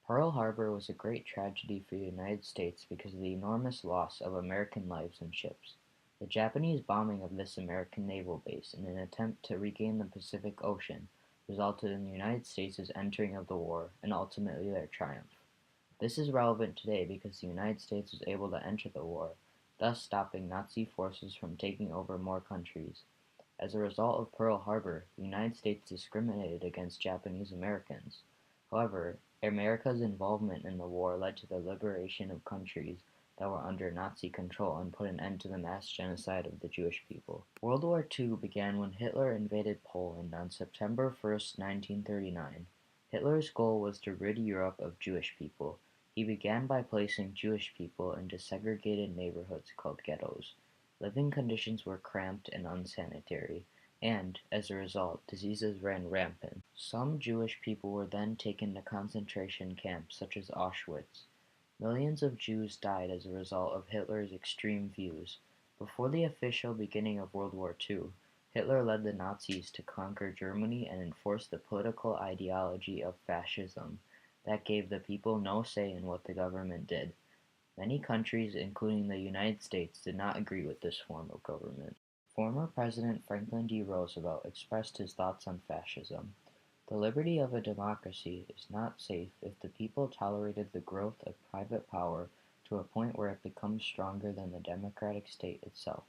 Pearl Harbor was a great tragedy for the United States because of the enormous loss of American lives and ships. The Japanese bombing of this American naval base in an attempt to regain the Pacific Ocean resulted in the United States' entering of the war and ultimately their triumph. This is relevant today because the United States was able to enter the war, thus stopping Nazi forces from taking over more countries. As a result of Pearl Harbor, the United States discriminated against Japanese Americans. However, America's involvement in the war led to the liberation of countries that were under Nazi control and put an end to the mass genocide of the Jewish people. World War II began when Hitler invaded Poland on September 1, 1939. Hitler's goal was to rid Europe of Jewish people. He began by placing Jewish people into segregated neighborhoods called ghettos. Living conditions were cramped and unsanitary, and, as a result, diseases ran rampant. Some Jewish people were then taken to concentration camps such as Auschwitz. Millions of Jews died as a result of Hitler's extreme views. Before the official beginning of World War II, Hitler led the Nazis to conquer Germany and enforce the political ideology of fascism that gave the people no say in what the government did. Many countries, including the United States, did not agree with this form of government. Former President Franklin D. Roosevelt expressed his thoughts on fascism. The liberty of a democracy is not safe if the people tolerated the growth of private power to a point where it becomes stronger than the democratic state itself.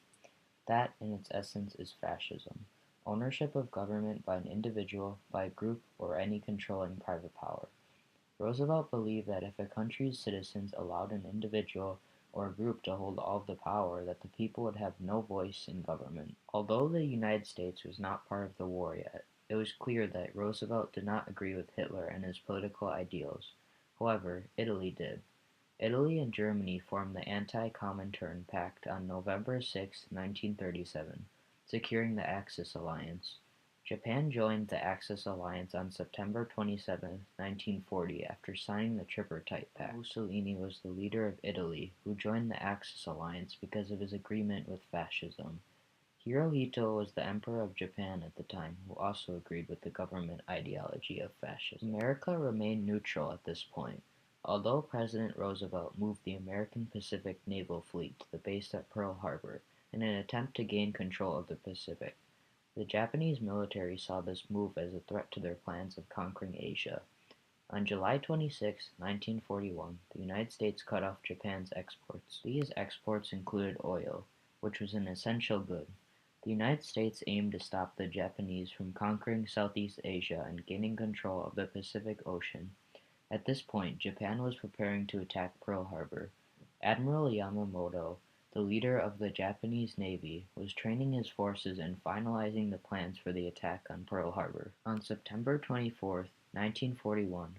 That, in its essence, is fascism. Ownership of government by an individual, by a group, or any controlling private power. Roosevelt believed that if a country's citizens allowed an individual or a group to hold all of the power, that the people would have no voice in government. Although the United States was not part of the war yet, it was clear that Roosevelt did not agree with Hitler and his political ideals. However, Italy did. Italy and Germany formed the Anti-Comintern Pact on November 6, 1937, securing the Axis alliance. Japan joined the Axis alliance on September 27, 1940, after signing the Tripartite Pact. Mussolini was the leader of Italy, who joined the Axis alliance because of his agreement with fascism. Hirohito was the Emperor of Japan at the time, who also agreed with the government ideology of fascism. America remained neutral at this point, although President Roosevelt moved the American Pacific Naval Fleet to the base at Pearl Harbor in an attempt to gain control of the Pacific. The Japanese military saw this move as a threat to their plans of conquering Asia. On July 26, 1941, the United States cut off Japan's exports. These exports included oil, which was an essential good. The United States aimed to stop the Japanese from conquering Southeast Asia and gaining control of the Pacific Ocean. At this point, Japan was preparing to attack Pearl Harbor. Admiral Yamamoto, the leader of the Japanese Navy, was training his forces and finalizing the plans for the attack on Pearl Harbor. On September 24, 1941,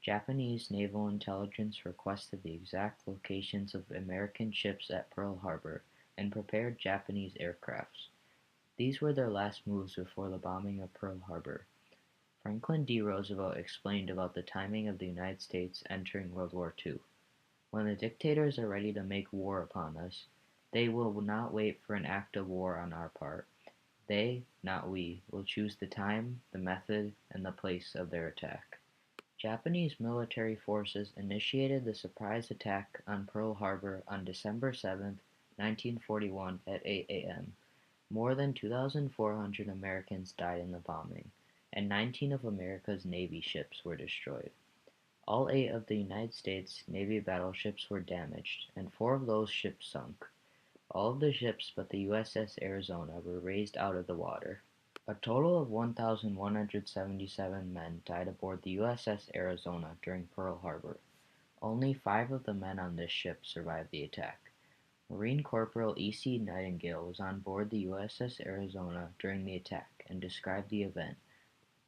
Japanese naval intelligence requested the exact locations of American ships at Pearl Harbor and prepared Japanese aircrafts. These were their last moves before the bombing of Pearl Harbor. Franklin D. Roosevelt explained about the timing of the United States entering World War II. When the dictators are ready to make war upon us, they will not wait for an act of war on our part. They, not we, will choose the time, the method, and the place of their attack. Japanese military forces initiated the surprise attack on Pearl Harbor on December 7, 1941 at 8 a.m. More than 2,400 Americans died in the bombing, and 19 of America's Navy ships were destroyed. All 8 of the United States Navy battleships were damaged, and 4 of those ships sunk. All of the ships but the USS Arizona were raised out of the water. A total of 1,177 men died aboard the USS Arizona during Pearl Harbor. Only 5 of the men on this ship survived the attack. Marine Corporal E.C. Nightingale was on board the USS Arizona during the attack and described the event.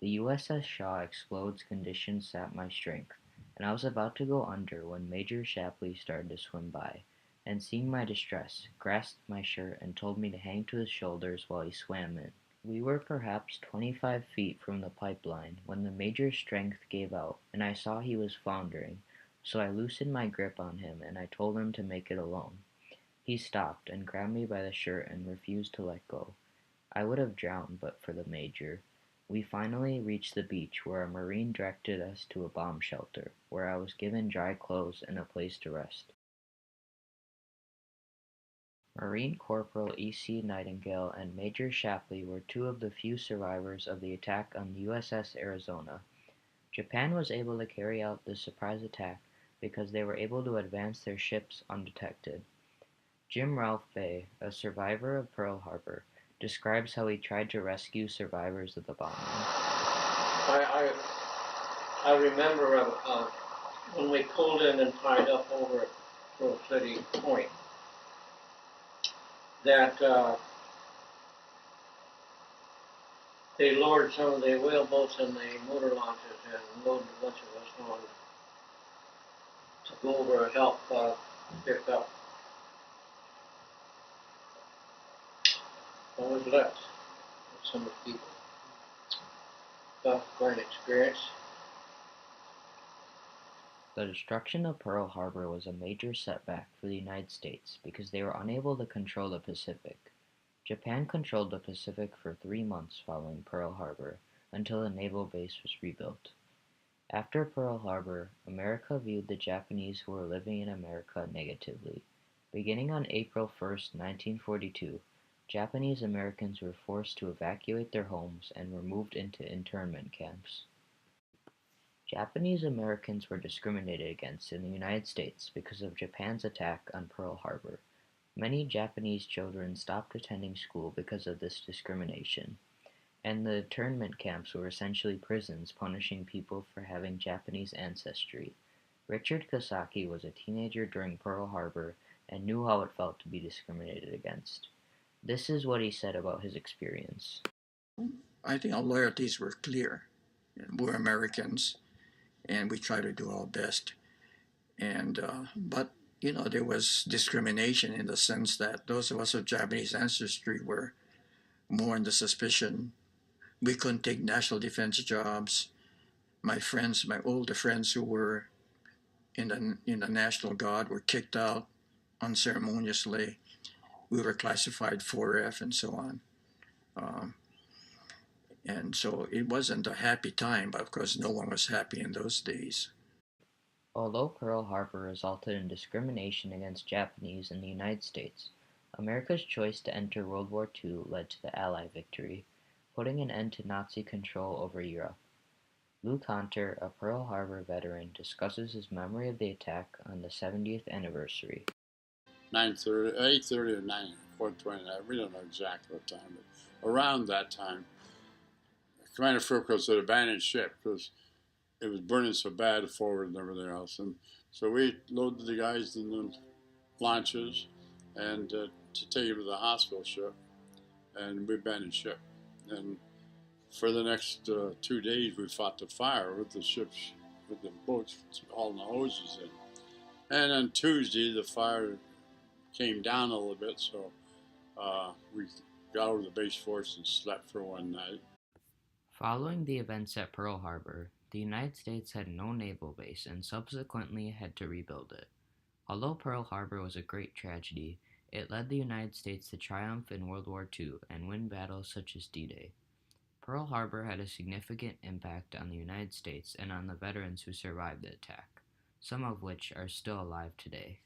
The USS Shaw explodes conditions sap my strength, and I was about to go under when Major Shapley started to swim by, and seeing my distress, grasped my shirt and told me to hang to his shoulders while he swam in. We were perhaps 25 feet from the pipeline when the Major's strength gave out, and I saw he was floundering, so I loosened my grip on him and I told him to make it alone. He stopped and grabbed me by the shirt and refused to let go. I would have drowned but for the Major. We finally reached the beach where a Marine directed us to a bomb shelter, where I was given dry clothes and a place to rest. Marine Corporal E. C. Nightingale and Major Shapley were two of the few survivors of the attack on the USS Arizona. Japan was able to carry out this surprise attack because they were able to advance their ships undetected. Jim Ralph Bay, a survivor of Pearl Harbor, describes how he tried to rescue survivors of the bombing. I remember when we pulled in and tied up over at Pearl City Point that they lowered some of the whaleboats and the motor launches and loaded a bunch of us on to go over and help pick up what was left of some of the people. Quite an experience. The destruction of Pearl Harbor was a major setback for the United States because they were unable to control the Pacific. Japan controlled the Pacific for 3 months following Pearl Harbor until a naval base was rebuilt. After Pearl Harbor, America viewed the Japanese who were living in America negatively. Beginning on April 1, 1942, Japanese Americans were forced to evacuate their homes and were moved into internment camps. Japanese Americans were discriminated against in the United States because of Japan's attack on Pearl Harbor. Many Japanese children stopped attending school because of this discrimination, and the internment camps were essentially prisons punishing people for having Japanese ancestry. Richard Kosaki was a teenager during Pearl Harbor and knew how it felt to be discriminated against. This is what he said about his experience. I think our loyalties were clear. We're Americans, and we try to do our best. But there was discrimination in the sense that those of us of Japanese ancestry were more in the suspicion. We couldn't take national defense jobs. My friends, my older friends who were in the National Guard were kicked out unceremoniously. We were classified 4F and so on. And so it wasn't a happy time, but of course no one was happy in those days. Although Pearl Harbor resulted in discrimination against Japanese in the United States, America's choice to enter World War II led to the Allied victory, putting an end to Nazi control over Europe. Luke Hunter, a Pearl Harbor veteran, discusses his memory of the attack on the 70th anniversary. 9:30, 8:30 or 4:20. We don't know exactly what time, but around that time, Commander Fuko said abandon ship because it was burning so bad forward and everything else. And so we loaded the guys in the launches and to take them to the hospital ship, and we abandoned ship. And for the next 2 days, we fought the fire with the ships, with the boats hauling the hoses in. And on Tuesday, the fire came down a little bit, so we got over the base force and slept for one night. Following the events at Pearl Harbor, the United States had no naval base and subsequently had to rebuild it. Although Pearl Harbor was a great tragedy, it led the United States to triumph in World War II and win battles such as D-Day. Pearl Harbor had a significant impact on the United States and on the veterans who survived the attack, some of which are still alive today.